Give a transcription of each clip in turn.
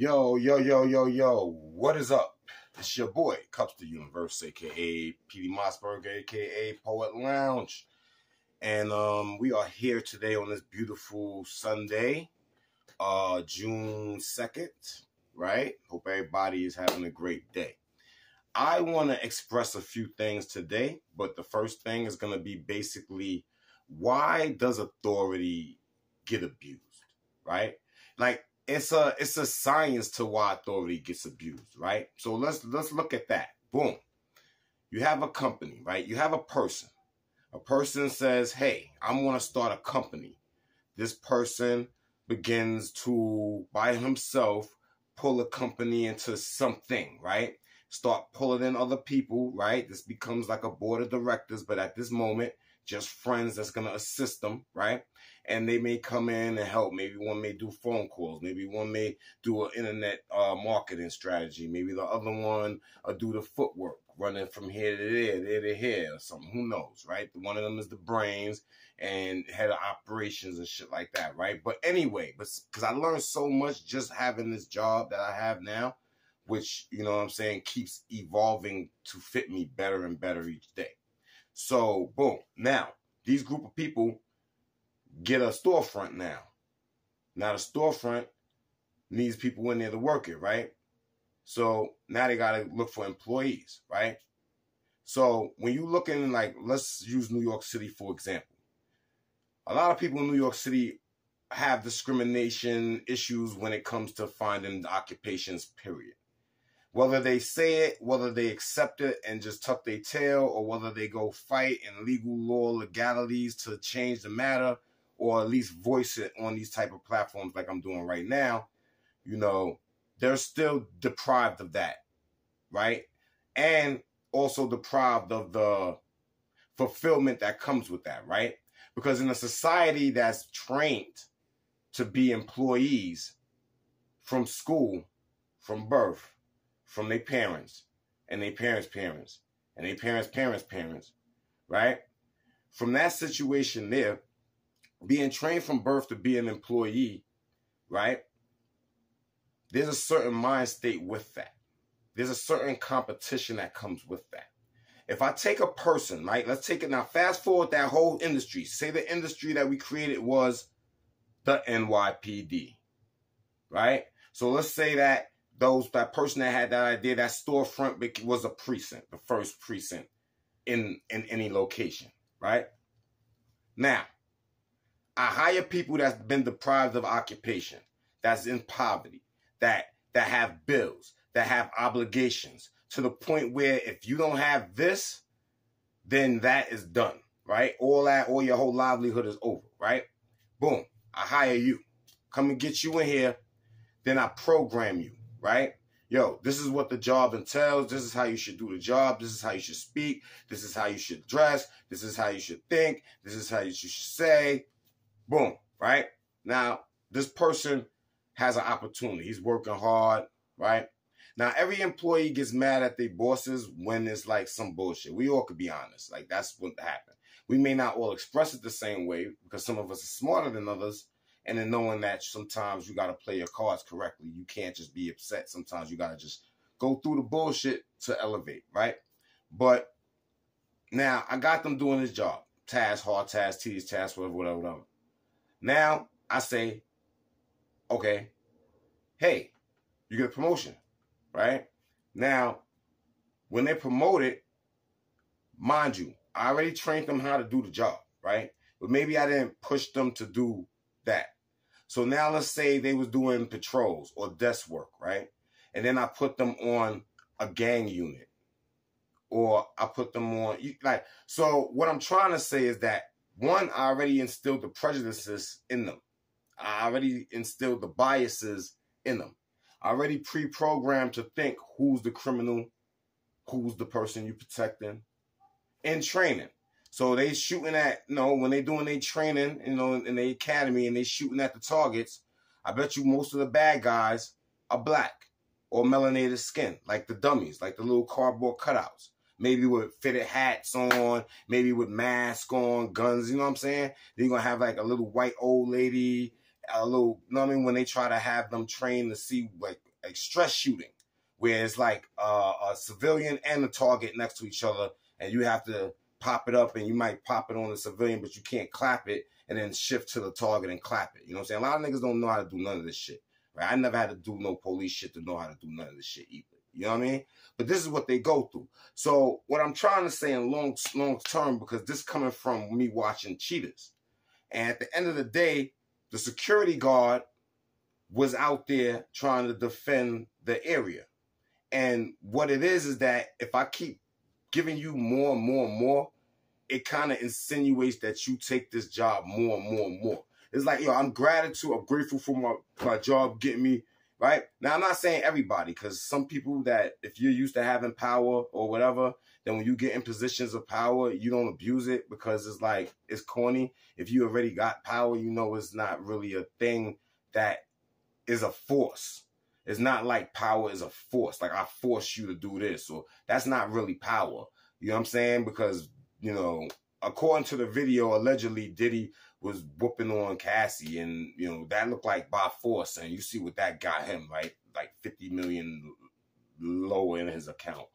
Yo, yo, yo, yo, yo, what is up? It's your boy, Kupz the Universe, aka PD Mossberg, aka Poet Lounge. And we are here today on this beautiful Sunday, June 2nd, right? Hope everybody is having a great day. I want to express a few things today, but the first thing is going to be basically, why does authority get abused, right? Like, it's a science to why authority gets abused, right? So let's look at that. Boom. You have a company, right? You have a person. A person says, hey, I'm going to start a company. This person begins to, by himself, pull a company into something, right? Start pulling in other people, right? This becomes like a board of directors, but at this moment, just friends that's going to assist them, right? And they may come in and help. Maybe one may do phone calls. Maybe one may do an internet marketing strategy. Maybe the other one do the footwork, running from here to there to here, or something. Who knows, right? One of them is the brains and head of operations and shit like that, right? But anyway, because I learned so much just having this job that I have now, which, you know what I'm saying, keeps evolving to fit me better and better each day. So, boom. Now, these group of people get a storefront now. Now, the storefront needs people in there to work it, right? So, now they got to look for employees, right? So, when you look in, like, let's use New York City, for example. A lot of people in New York City have discrimination issues when it comes to finding occupations, period. Whether they say it, whether they accept it and just tuck their tail, or whether they go fight in legal law legalities to change the matter, or at least voice it on these type of platforms like I'm doing right now, you know, they're still deprived of that, right? And also deprived of the fulfillment that comes with that, right? Because in a society that's trained to be employees from school, from birth, from their parents, and their parents' parents, and their parents' parents' parents, right? From that situation there, being trained from birth to be an employee, right? There's a certain mind state with that. There's a certain competition that comes with that. If I take a person, right? Let's take it now, fast forward that whole industry. Say the industry that we created was the NYPD, right? So let's say that that person that had that idea, that storefront was a precinct, the first precinct in any location, right? Now, I hire people that's been deprived of occupation, that's in poverty, that have bills, that have obligations, to the point where if you don't have this, then that is done, right? All your whole livelihood is over, right? Boom, I hire you. Come and get you in here, then I program you. Right? Yo, this is what the job entails. This is how you should do the job. This is how you should speak. This is how you should dress. This is how you should think. This is how you should say. Boom. Right? Now, this person has an opportunity. He's working hard. Right? Now, every employee gets mad at their bosses when it's like some bullshit. We all could be honest. Like, that's what happened. We may not all express it the same way because some of us are smarter than others. And then knowing that sometimes you got to play your cards correctly. You can't just be upset. Sometimes you got to just go through the bullshit to elevate, right? But now I got them doing this job. Task, hard task, tedious task, whatever. Now I say, okay, hey, you get a promotion, right? Now, when they're promoted, mind you, I already trained them how to do the job, right? But maybe I didn't push them to do that. So now let's say they was doing patrols or desk work, right? And then I put them on a gang unit, or I put them on, like, so what I'm trying to say is that, one, I already instilled the prejudices in them. I already instilled the biases in them. I already pre-programmed to think who's the criminal, who's the person you protecting in training. So they shooting at, you know, when they doing their training, you know, in the academy, and they shooting at the targets, I bet you most of the bad guys are black or melanated skin, like the dummies, like the little cardboard cutouts. Maybe with fitted hats on, maybe with masks on, guns, you know what I'm saying? Then you're going to have like a little white old lady, a little, you know what I mean? When they try to have them trained to see like stress shooting, where it's like a civilian and a target next to each other, and you have to pop it up, and you might pop it on the civilian, but you can't clap it, and then shift to the target and clap it. You know what I'm saying? A lot of niggas don't know how to do none of this shit. Right? I never had to do no police shit to know how to do none of this shit either. You know what I mean? But this is what they go through. So what I'm trying to say in long term, because this coming from me watching Cheetahs, and at the end of the day, the security guard was out there trying to defend the area. And what it is that if I keep giving you more and more and more, it kind of insinuates that you take this job more and more and more. It's like, yo, I'm grateful for my job getting me, right? Now, I'm not saying everybody, because some people that if you're used to having power or whatever, then when you get in positions of power, you don't abuse it because it's like, it's corny. If you already got power, you know it's not really a thing that is a force. It's not like power is a force. Like I force you to do this, or that's not really power. You know what I'm saying? Because, you know, according to the video, allegedly Diddy was whooping on Cassie, and, you know, that looked like by force, and you see what that got him, right? Like 50 million lower in his account.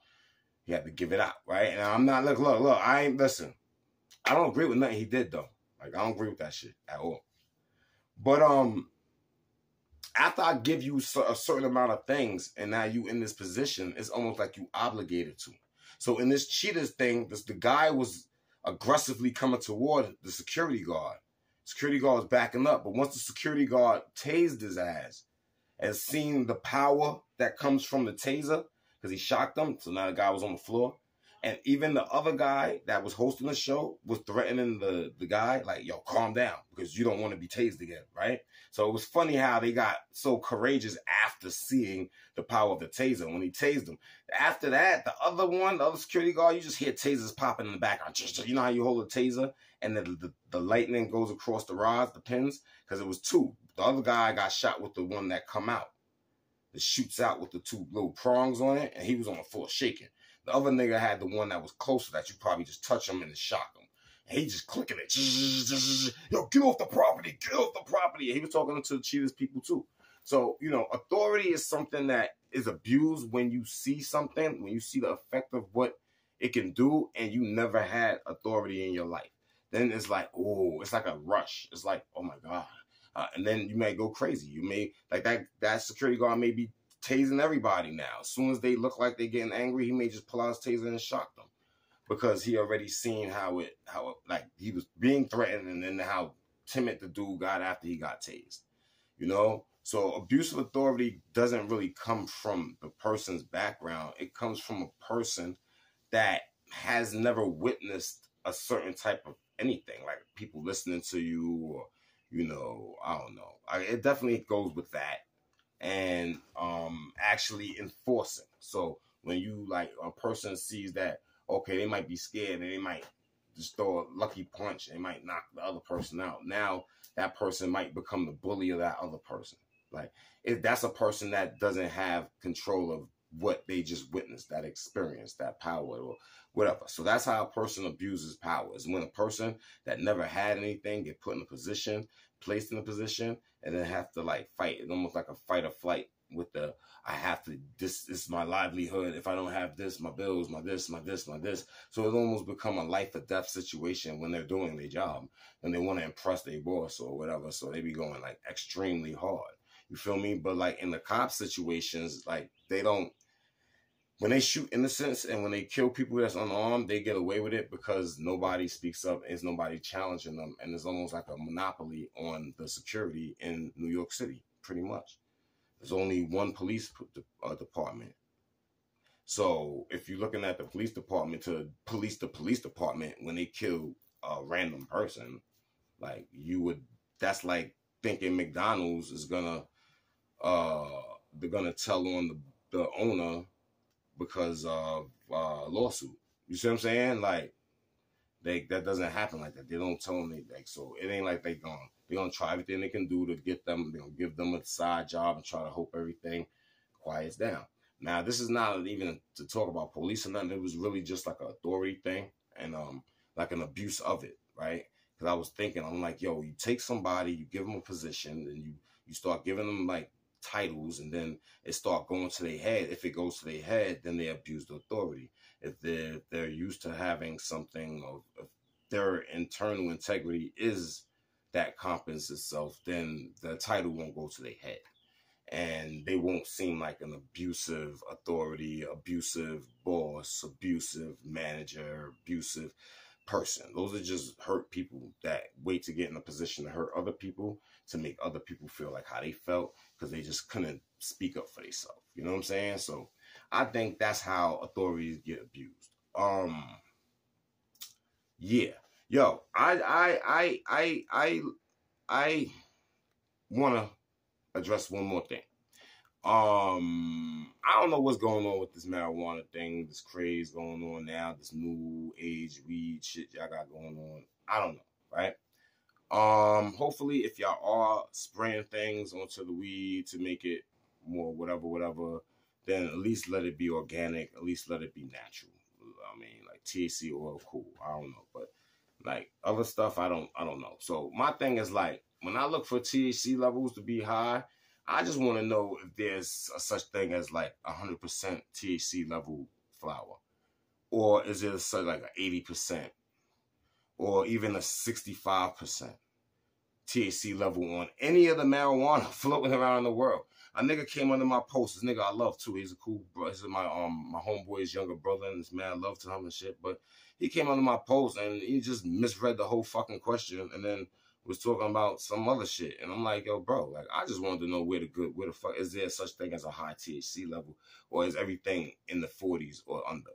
He had to give it out, right? And I'm not, look, listen, I don't agree with nothing he did, though. Like, I don't agree with that shit at all. But, after I give you a certain amount of things, and now you in this position, it's almost like you obligated to. So in this Cheetahs thing, the guy was aggressively coming toward the security guard. Security guard was backing up, but once the security guard tased his ass and seen the power that comes from the taser, because he shocked him, so now the guy was on the floor. And even the other guy that was hosting the show was threatening the guy, like, yo, calm down, because you don't want to be tased again, right? So it was funny how they got so courageous after seeing the power of the taser when he tased them. After that, the other security guard, you just hear tasers popping in the background. You know how you hold a taser and the lightning goes across the rods, the pins? Because it was two. The other guy got shot with the one that come out. It shoots out with the two little prongs on it, and he was on the floor shaking. The other nigga had the one that was closer that you probably just touch him and it shock him. And he just clicking it. Yo, get off the property. Get off the property. And he was talking to the Cheetahs people too. So, you know, authority is something that is abused when you see something, when you see the effect of what it can do, and you never had authority in your life. Then it's like, oh, it's like a rush. It's like, oh my God. And then you may go crazy. You may, like that security guard may be tasing everybody now. As soon as they look like they're getting angry, he may just pull out his taser and shock them, because he already seen how it like he was being threatened, and then how timid the dude got after he got tased. You know, so abuse of authority doesn't really come from the person's background. It comes from a person that has never witnessed a certain type of anything, like people listening to you, or, you know, I don't know. It definitely goes with that. And actually enforcing. So when you, like, a person sees that, okay, they might be scared and they might just throw a lucky punch and might knock the other person out. Now that person might become the bully of that other person. Like, if that's a person that doesn't have control of what they just witnessed, that experience, that power, or whatever. So that's how a person abuses power, is when a person that never had anything get put in a position, placed in a position, and then have to, like, fight. It's almost like a fight or flight with the, I have to, this is my livelihood. If I don't have this, my bills, my this. So it almost become a life or death situation when they're doing their job and they want to impress their boss or whatever. So they be going, like, extremely hard. You feel me? But, like, in the cop situations, like, they don't, when they shoot innocents and when they kill people that's unarmed, they get away with it because nobody speaks up, there's nobody challenging them, and it's almost like a monopoly on the security in New York City, pretty much. There's only one police department. So if you're looking at the police department to police the police department when they kill a random person, like, you would, that's like thinking McDonald's is gonna, they're gonna tell on the owner because of lawsuit. You see what I'm saying? Like, that doesn't happen like that. They don't tell them like, so it ain't like they're gonna try everything they can do to get them. They're gonna give them a side job and try to hope everything quiets down. Now, this is not even to talk about police or nothing. It was really just like an authority thing and like an abuse of it, right? Because I was thinking, I'm like, yo, you take somebody, you give them a position, and you start giving them, like, titles, and then it start going to their head. If it goes to their head, then they abuse the authority. If they're used to having something of their internal integrity is that compens itself, then the title won't go to their head. And they won't seem like an abusive authority, abusive boss, abusive manager, abusive person. Those are just hurt people that wait to get in a position to hurt other people, to make other people feel like how they felt, because they just couldn't speak up for themselves. You know what I'm saying? So I think that's how authorities get abused. Yeah. Yo, I wanna address one more thing. I don't know what's going on with this marijuana thing, this craze going on now, this new age weed shit y'all got going on. I don't know, right? Hopefully if y'all are spraying things onto the weed to make it more whatever, then at least let it be organic, at least let it be natural. I mean, like THC oil, cool. I don't know, but like other stuff, I don't know. So my thing is like, when I look for THC levels to be high, I just want to know if there's a such thing as like 100% THC level flower, or is it such like an 80%, or even a 65% THC level on any of the marijuana floating around the world. A nigga came under my post. This nigga I love too. He's a cool bro. This is my homeboy's younger brother, and this man love to him and shit. But he came under my post and he just misread the whole fucking question, and then was talking about some other shit. And I'm like, yo, bro, like I just wanted to know where the fuck is there such thing as a high THC level, or is everything in the 40s or under?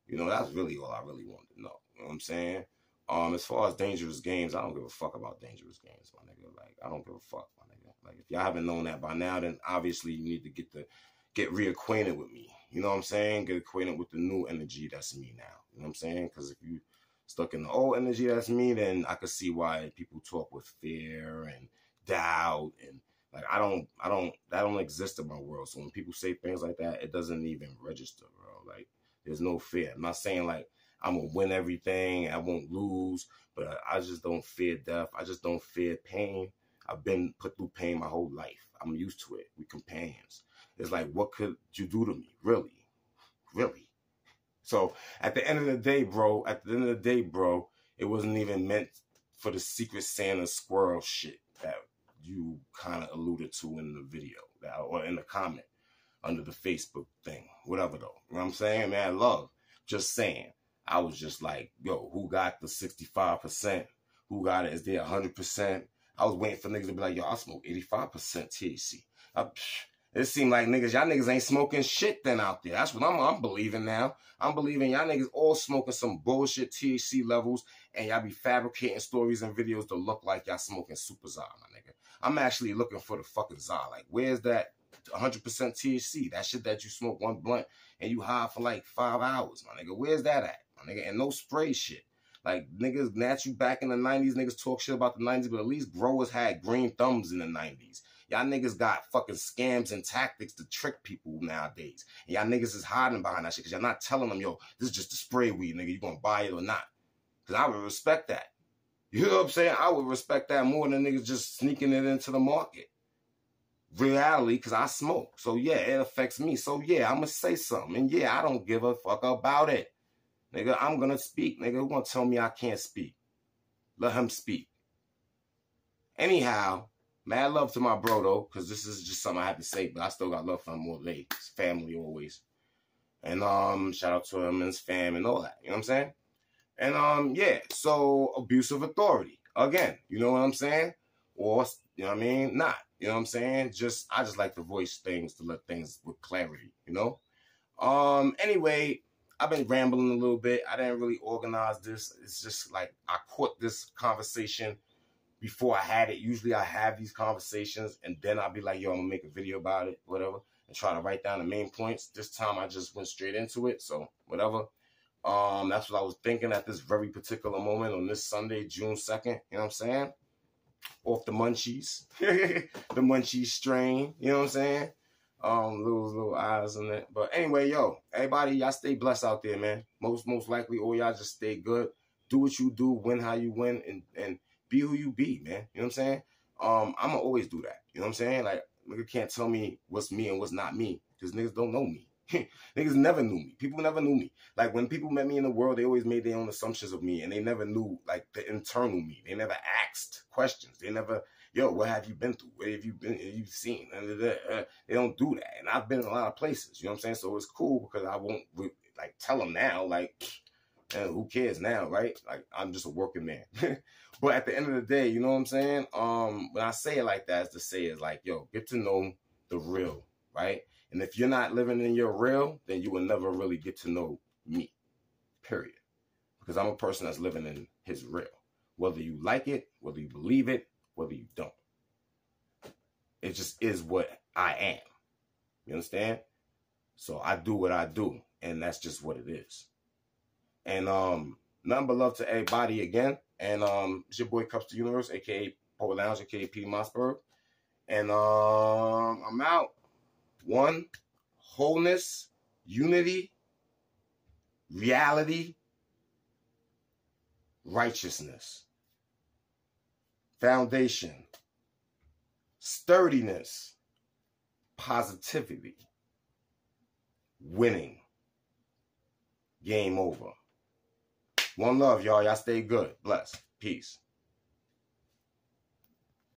You know, that's really all I really wanted to know. You know what I'm saying? As far as dangerous games, I don't give a fuck about dangerous games, my nigga. Like, I don't give a fuck, my nigga. Like, if y'all haven't known that by now, then obviously you need to get reacquainted with me. You know what I'm saying? Get acquainted with the new energy that's me now. You know what I'm saying? Because if you stuck in the old energy that's me, then I could see why people talk with fear and doubt, and like that don't exist in my world. So when people say things like that, it doesn't even register, bro. Like, there's no fear. I'm not saying like I'm gonna win everything, I won't lose, but I just don't fear death. I just don't fear pain. I've been put through pain my whole life. I'm used to it. We companions. It's like, what could you do to me? Really? Really? So at the end of the day, bro, it wasn't even meant for the Secret Santa squirrel shit that you kind of alluded to in the video or in the comment under the Facebook thing. Whatever, though. You know what I'm saying? Man, love. Just saying. I was just like, yo, who got the 65%? Who got it? Is there 100%? I was waiting for niggas to be like, yo, I smoke 85% THC. It seemed like y'all niggas ain't smoking shit then out there. That's what I'm believing now. I'm believing y'all niggas all smoking some bullshit THC levels, and y'all be fabricating stories and videos to look like y'all smoking Super Za, my nigga. I'm actually looking for the fucking Za. Like, where's that 100% THC? That shit that you smoke one blunt and you high for like 5 hours, my nigga. Where's that at, my nigga? And no spray shit. Like, niggas, you back in the 90s, niggas talk shit about the 90s, but at least growers had green thumbs in the 90s. Y'all niggas got fucking scams and tactics to trick people nowadays. And y'all niggas is hiding behind that shit because y'all not telling them, yo, this is just a spray weed, nigga. You gonna buy it or not? Because I would respect that. You know what I'm saying? I would respect that more than niggas just sneaking it into the market. Reality, because I smoke. So, yeah, it affects me. So, yeah, I'm going to say something. And, yeah, I don't give a fuck about it. Nigga, I'm going to speak. Nigga, who going to tell me I can't speak? Let him speak. Anyhow, mad love to my bro, though, because this is just something I have to say, but I still got love for him more late. His family always. And shout out to him and his fam and all that. You know what I'm saying? And, yeah, so abusive authority. Again, you know what I'm saying? Or, you know what I mean? Not. You know what I'm saying? I just like to voice things to let things with clarity, you know? Anyway, I've been rambling a little bit. I didn't really organize this. It's just like I caught this conversation before I had it. Usually I have these conversations and then I'll be like, yo, I'm gonna make a video about it, whatever, and try to write down the main points. This time I just went straight into it, so whatever. That's what I was thinking at this very particular moment on this Sunday, June 2nd, you know what I'm saying? Off the munchies, the munchies strain, you know what I'm saying? Little eyes on it. But anyway, yo, everybody, y'all stay blessed out there, man. Most likely, all y'all just stay good. Do what you do, win how you win, and be who you be, man. You know what I'm saying? I'm gonna always do that. You know what I'm saying? Like, Nigga can't tell me what's me and what's not me, because niggas don't know me. Niggas never knew me. People never knew me. Like, when people met me in the world, they always made their own assumptions of me, and they never knew, like, the internal me. They never asked questions. They never, yo, what have you been through? Where have you been? What have you seen? They don't do that. And I've been in a lot of places, you know what I'm saying? So it's cool, because I won't, like, tell them now, like, who cares now, right? Like, I'm just a working man. But at the end of the day, you know what I'm saying? When I say it like that, it's to say is like, yo, get to know the real, right? And if you're not living in your real, then you will never really get to know me, period. Because I'm a person that's living in his real. Whether you like it, whether you believe it, whether you don't. It just is what I am. You understand? So I do what I do, and that's just what it is. And nothing but love to everybody again. And it's your boy Kupz the Universe, aka Poet Lounge, aka P. Mossberg. And I'm out. One, wholeness, unity, reality, righteousness, foundation, sturdiness, positivity, winning, game over. One love, y'all. Y'all stay good. Bless. Peace.